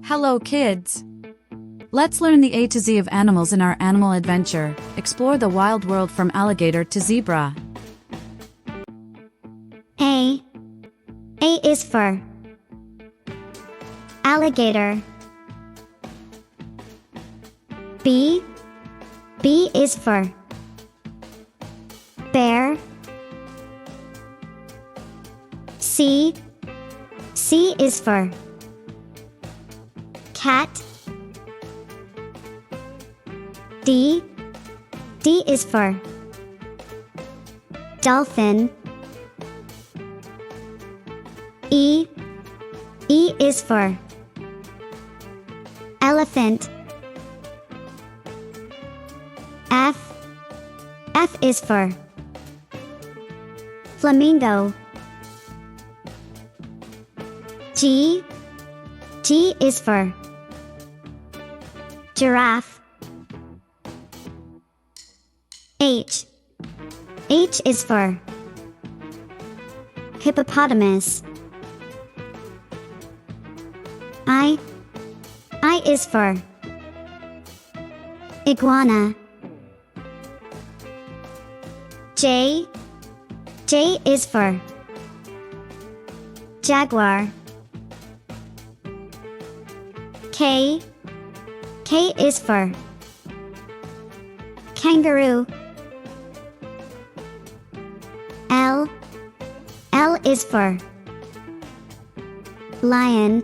Hello kids! Let's learn the A to Z of animals in our animal adventure. Explore the wild world from alligator to zebra. A. A is for alligator. B. B is for bear. C. C is for cat. D. D is for dolphin. E. E is for elephant. F. F is for flamingo. G. G is for giraffe. H. H is for hippopotamus. I. I is for iguana. J. J is for jaguar. K. K is for kangaroo. L. L is for lion.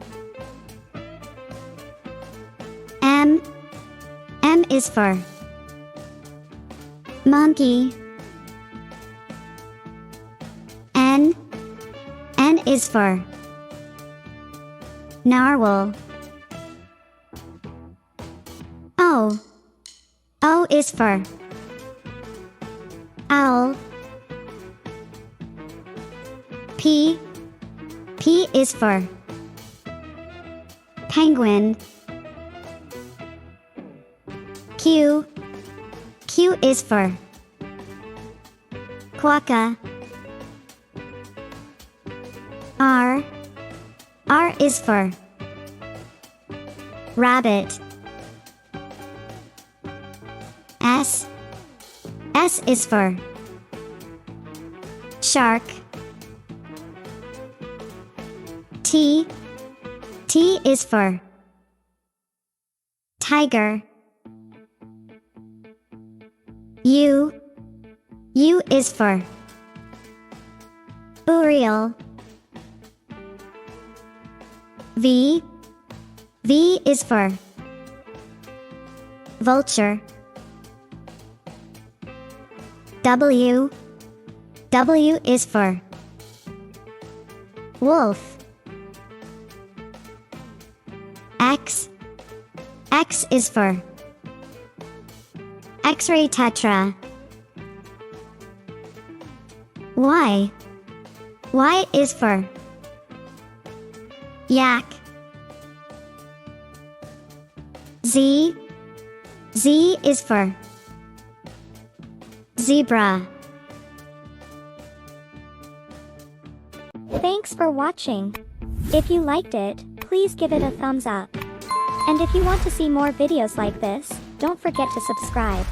M. M is for monkey. N. N is for narwhal. O. O is for owl. P. P is for penguin. Q. Q is for quokka. R. R is for rabbit. S. S is for shark. T. T is for tiger. U. U is for urial. V. V is for vulture. W. W is for wolf. X. X is for X-ray tetra. Y. Y is for yak. Z. Z is for zebra. Thanks for watching. If you liked it, please give it a thumbs up. And if you want to see more videos like this, don't forget to subscribe.